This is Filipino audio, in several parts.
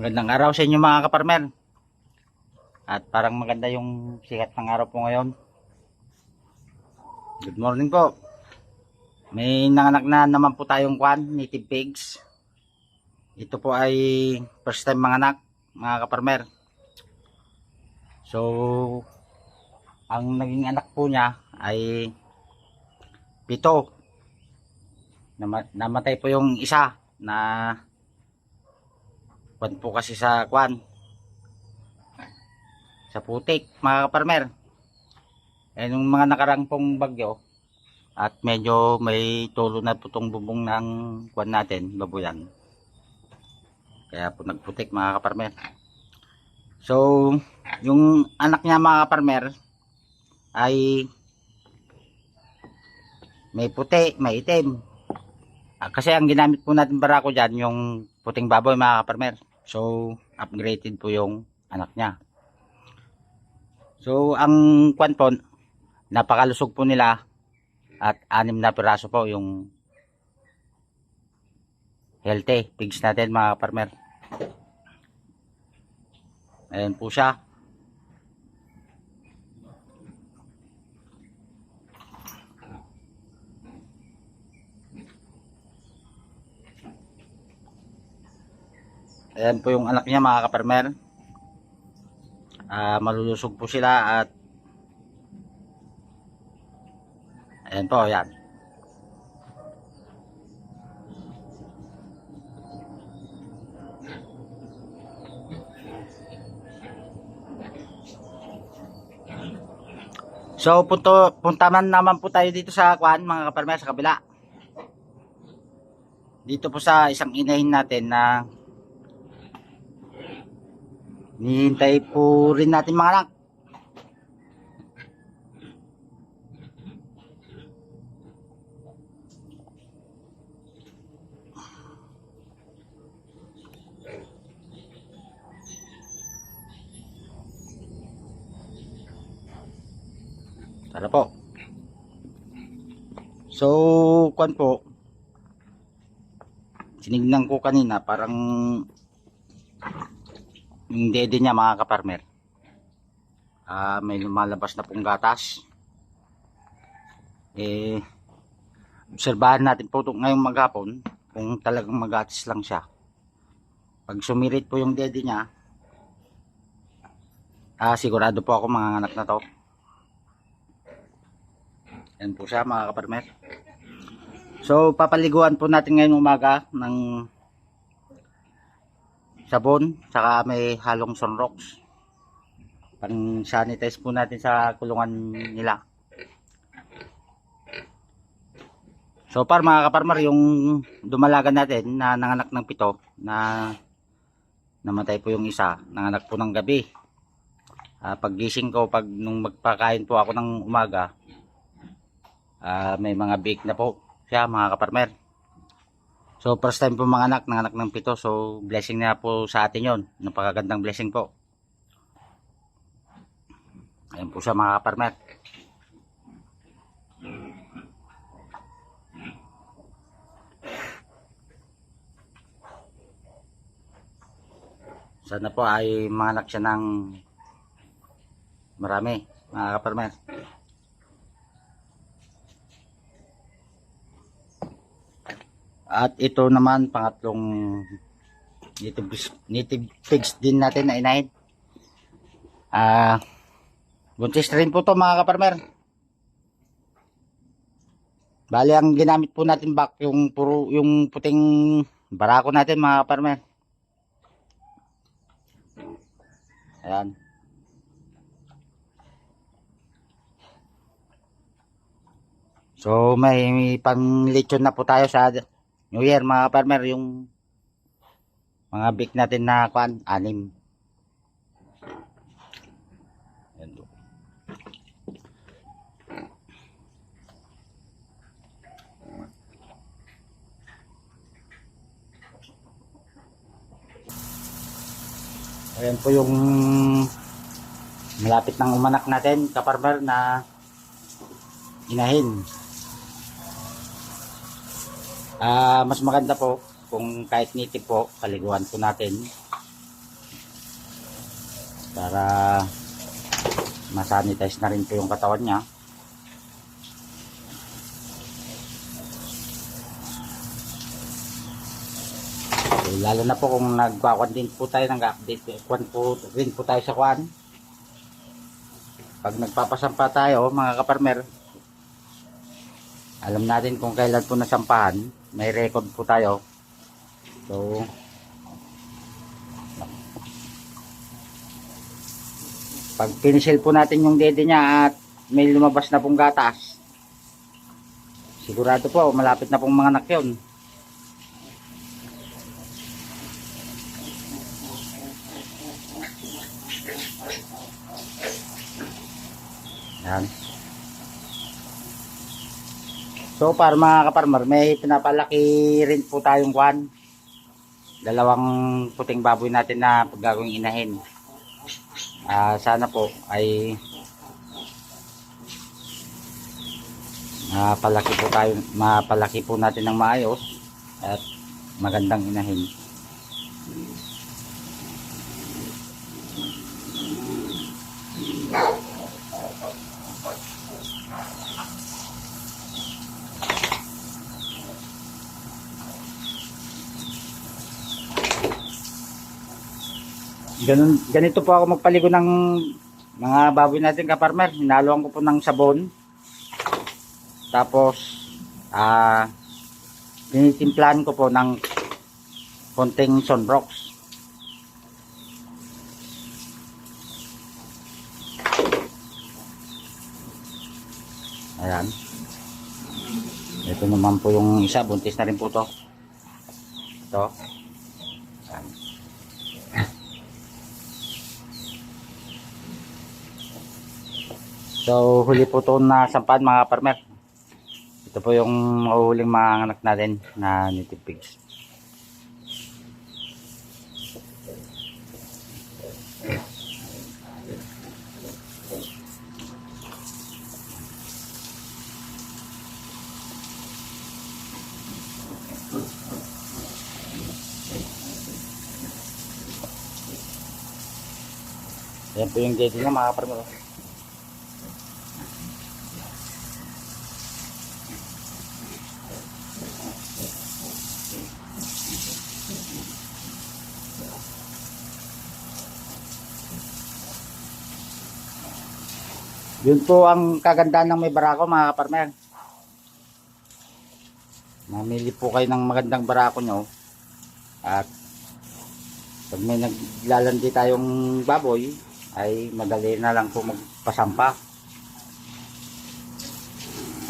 Magandang araw sa inyo mga kaparmer. At parang maganda yung sikat ng araw po ngayon. Good morning po. May nanganak na naman po tayong native pigs. Ito po ay first time manganak mga kaparmer. So, ang naging anak po niya ay 7. Namatay po yung isa na po kasi sa sa putik mga kaparmer. Nung mga nakarang pong bagyo at medyo may tulo na po itong bubong ng natin, babuyan, kaya po nagputik mga kaparmer. So yung anak niya mga kaparmer ay may puti, may itim. Kasi ang ginamit po natin barako dyan yung puting baboy mga kaparmer. So upgraded po yung anak niya. So ang po, napakalusog po nila at 6 na piraso po yung healthy pigs natin mga farmer. Ayan po siya. Ayan po yung anak niya mga kaparmer. Malulusog po sila at ayan po, ayan. So punta man naman po tayo dito sa mga kaparmer, sa kabila. Dito po sa isang inahin natin na nihintay po rin natin mga anak. Tara po. So po, sinignan ko kanina, parang yung dede niya mga kaparmer, may lumalabas na pong gatas. Obserbahan natin po ngayong maghapon kung talagang magatis lang siya. Pag sumirit po yung dede niya, sigurado po ako manganganak na to. Yan po siya mga kaparmer. So papaliguan po natin ngayon umaga ng sabon, saka may halong sunrox. Pang sanitize po natin sa kulungan nila. So par mga kaparmer, yung dumalaga natin na nanganak ng 7 na namatay po yung isa, nanganak po ng gabi. Paggising ko, nung magpakain po ako ng umaga, may mga bake na po siya mga kaparmer. So first time po nanganak ng 7. So blessing na po sa atin yon. Napakagandang blessing po. Ayan po siya mga kaparmer. Sana po ay manganak siya ng marami mga kaparmer. At ito naman pangatlong native pigs din natin na inahin. Buntis rin po to mga kaparmer. Bali ang ginamit po natin back yung puting barako natin mga kaparmer. Ayan. So may pang-lechon na po tayo sa New Year mga farmer, yung mga bake natin na 6. Ayan po yung malapit ng umanak natin kaparmer na inahin. Mas maganda po kung kahit native po, paliguan po natin para masanitize na rin po yung katawan niya. So, lalo na po kung nagkakwan din po tayo, nag-update kwan po rin po tayo sa kwan. Pag nagpapasampa tayo mga kaparmer, alam natin kung kailan po nasampahan, may record po tayo. So pag pinisil po natin yung dede niya at may lumabas na pong gatas, sigurado po malapit na pong mga anak yun. Yan. So para mga kaparmer, may pinapalaki rin po tayong kwan. Dalawang puting baboy natin na gagawing inahin. Sana po ay mapalaki po natin ng maayos at magandang inahin. Ganito po ako magpaligo ng mga baboy natin kaparmer. Hinaluan ko po ng sabon. Tapos tinitimplahan ko po ng konting sunbrox. Ayan. Ito naman po yung isa, buntis na rin po to. Ito. Ayan. So huli po ito na sampahan mga farmer. Ito po yung mahuhuling mga anak natin na native pigs. Ayan po yung dede niya mga farmer. Yun po ang kagandahan ng may barako mga kaparmer. Mamili po kayo ng magandang barako nyo. At pag may naglalandi tayong baboy, ay madali na lang po magpasampa.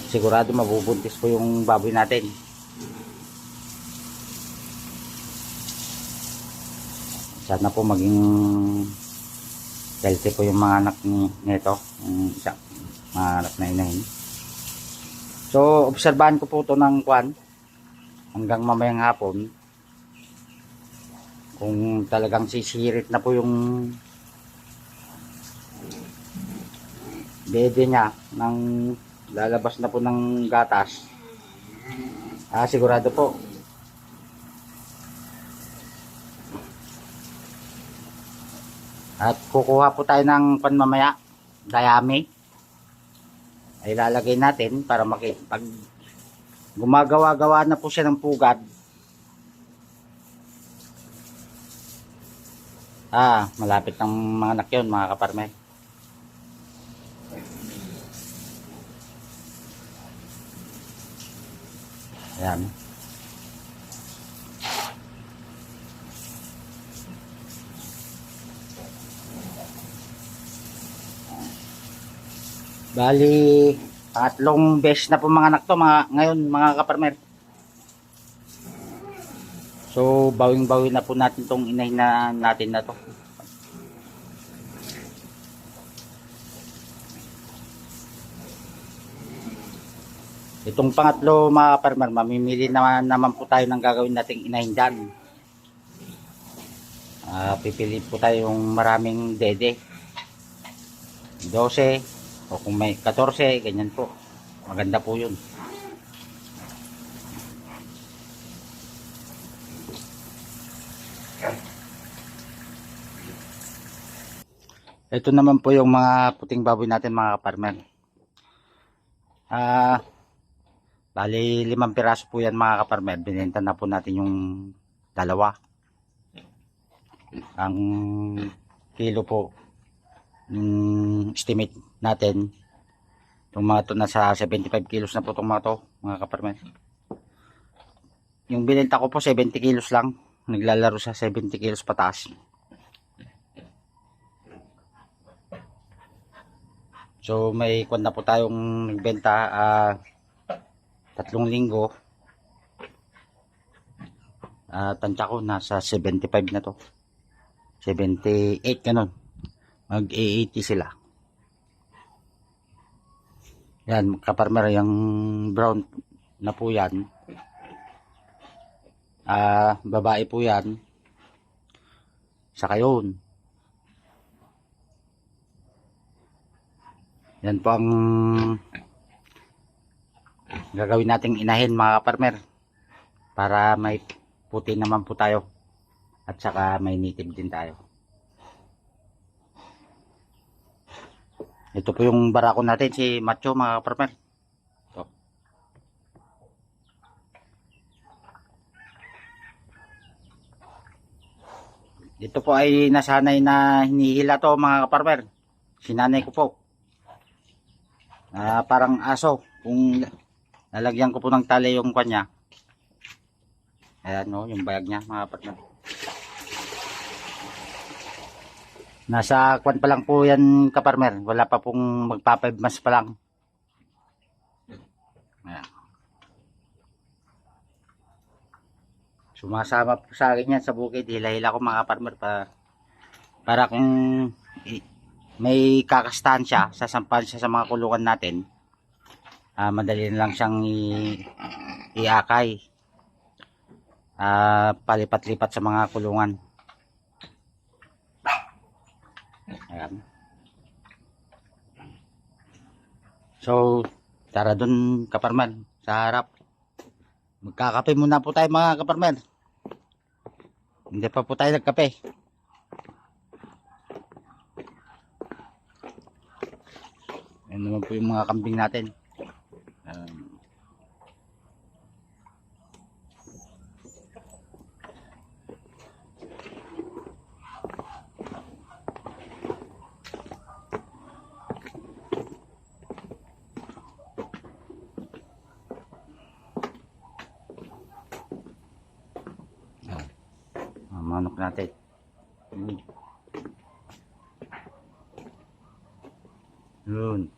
At sigurado mabubuntis po yung baboy natin. Sana po maging healthy po yung mga anak nito, yung isa, mga anak na inahin. So obserbahan ko po ito ng kwan hanggang mamayang hapon kung talagang sisirit na po yung dede niya ng lalabas na po ng gatas. Sigurado po at kukuha po tayo ng panmamaya, dayami ay lalagay natin para pag gumagawa-gawa na po siya ng pugad, malapit ng mga anak yun mga kaparme. Ayan. Bali, tatlong beses na po mga anak to ngayon mga kaparmer. So, bawing-bawi na po natin tong inahin na natin na to. Itong pangatlo mga kaparmer, mamimili naman po tayo ng gagawin nating inahin dyan. Pipili po tayo yung maraming dede. 12 o kung may 14, ganyan po. Maganda po yun. Ito naman po yung mga puting baboy natin mga kaparmer. Bali 5 piraso po yan mga kaparmer. Binenta na po natin yung dalawa. Ang kilo po yung estimate natin itong mga to nasa 75 kilos na po itong mga to mga kaparmer. Yung binenta ko po 70 kilos lang, naglalaro sa 70 kilos pataas. So may kwan na po tayong nagbenta 3 linggo. Tansya ko nasa 75 na to, 78 ganun, mag 80 sila. Yan kaparmer, yung brown na po yan, babae po yan. Saka yun, yan po ang gagawin nating inahin mga kaparmer, para may puti naman po tayo at saka may native din tayo. Ito po yung barako natin, si Macho mga kaparmer. Ito po ay nasanay na hinihila to mga kaparmer. Sinanay ko po. Parang aso. Kung lalagyan ko po ng tali yung kanya. Ayan no, yung bayag niya mga kaparmer. Nasa kwan pa lang po yan kaparmer. Wala pa pong magpa 5 months pa lang. Ayan. Sumasama po sa akin yan sa bukid. Hila-hila ko mga kaparmer para kung may kakastahan siya, sasampahan siya sa mga kulungan natin, madali lang siyang iakay, palipat-lipat sa mga kulungan. Ayan. So tara dun kaparmer sa harap. Magkakape muna po tayo mga kaparmer. Hindi pa po tayo nagkape. Ayan naman po yung mga kambing natin. Manok natin. Yun.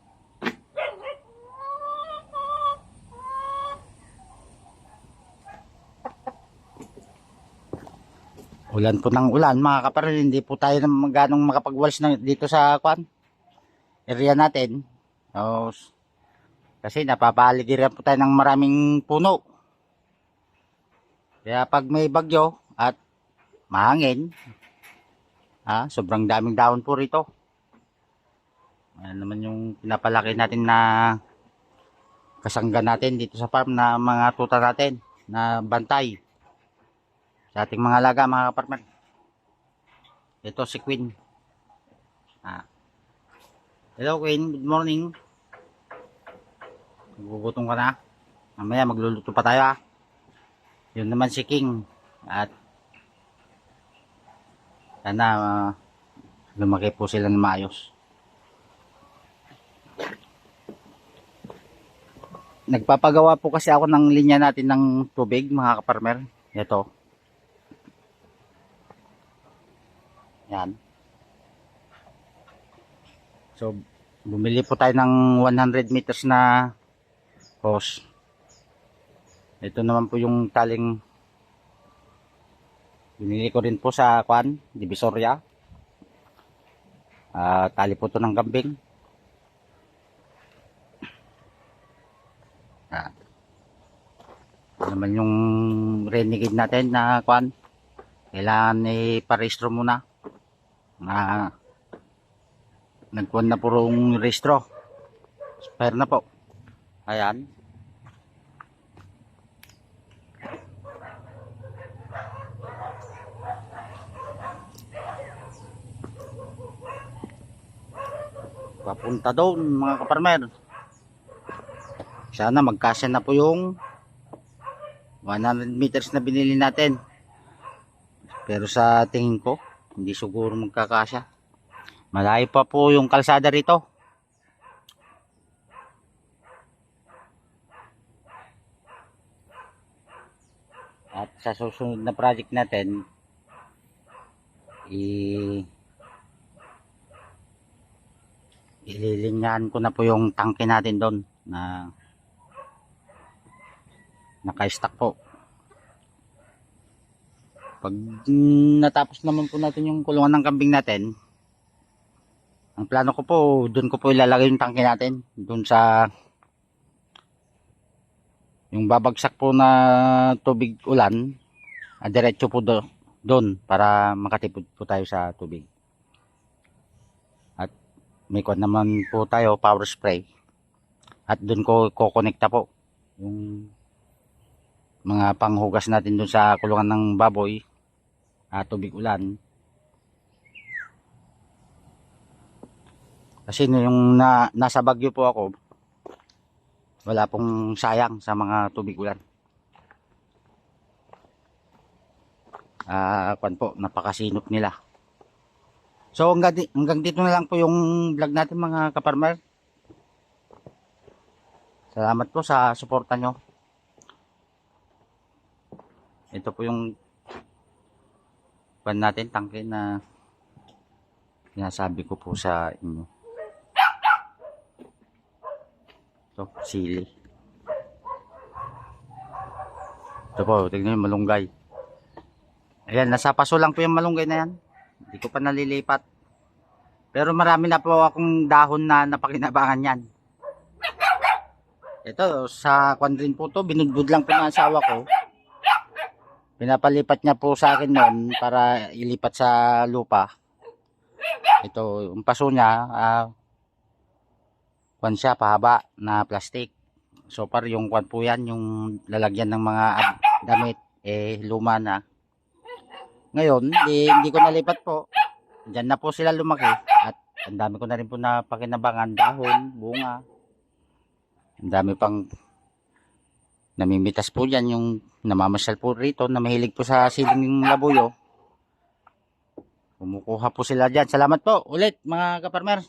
Ulan po ng ulan mga kaparil, hindi po tayo ganong makapagwalis na dito sa area natin. Kasi napapaligiran po tayo ng maraming puno. Kaya pag may bagyo at mahangin, sobrang daming dahon po rito. Ayan naman yung pinapalaki natin na kasangga natin dito sa farm, na mga tuta natin na bantay sa ating mga alaga mga kapartner. Ito si Queen. Hello Queen, good morning. Gugutom ka na? Mamaya magluluto pa tayo Yun naman si King. At sana lumaki po sila ng maayos. Nagpapagawa po kasi ako ng linya natin ng tubig mga kaparmer. Ito. Yan. So bumili po tayo ng 100 meters na hose. Ito naman po yung taling binili ko rin po sa Divisoria. Tali po ito ng kambing. Naman yung renegade natin na kailangan iparehistro muna. Nagkuhan na purong rehistro. Spare na po. Ayan. papunta doon mga kaparmer. Sana magkasya na po yung 100 meters na binili natin. Pero sa tingin ko, hindi siguro magkakasya. Malayo pa po yung kalsada rito. At sa susunod na project natin, ililinyahan ko na po yung tangke natin doon na naka-stack po. Pag natapos naman po natin yung kulungan ng kambing natin, ang plano ko po, doon ko po ilalagay yung tangke natin. Doon sa yung babagsak po na tubig ulan, diretso po doon para makatipid po tayo sa tubig. At may kwan naman po tayo, power spray. At doon ko kukonekta po yung mga panghugas natin doon sa kulungan ng baboy at tubig ulan. Kasi yung nasa Baguio po ako, wala pong sayang sa mga tubig ulan. Kwan po, napakasinop nila. So hanggang dito na lang po yung vlog natin mga kaparmer. Salamat po sa suporta nyo. Ito po yung pan natin, tangke na sinasabi ko po sa inyo. Ito, sili. Ito po, tignan yung malunggay. Ayan, nasa paso lang po yung malunggay na yan. Hindi ko pa nalilipat. Pero marami na po akong dahon na napakinabangan yan. Ito, sa kwan rin po to, binudbud lang po ng asawa ko. Pinapalipat niya po sa akin noon para ilipat sa lupa. Ito, yung paso niya, kwan siya, pahaba na plastic. So far, yung kwan po yan, yung lalagyan ng mga damit, luma na. Ngayon, hindi ko nalipat po. Diyan na po sila lumaki. At ang dami ko na rin po na pakinabangan, dahon, bunga. Ang dami pang namimitas po dyan, yung namamasyal po rito, na mahilig po sa siling labuyo. Kumukuha po sila dyan. Salamat po ulit mga kaparmer.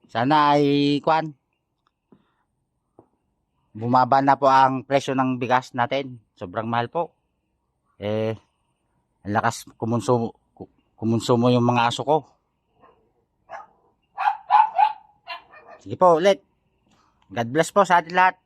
Sana ay bumaba na po ang presyo ng bigas natin. Sobrang mahal po. Ang lakas kumonsumo yung mga aso ko. Sige po ulit. God bless po sa atin lahat.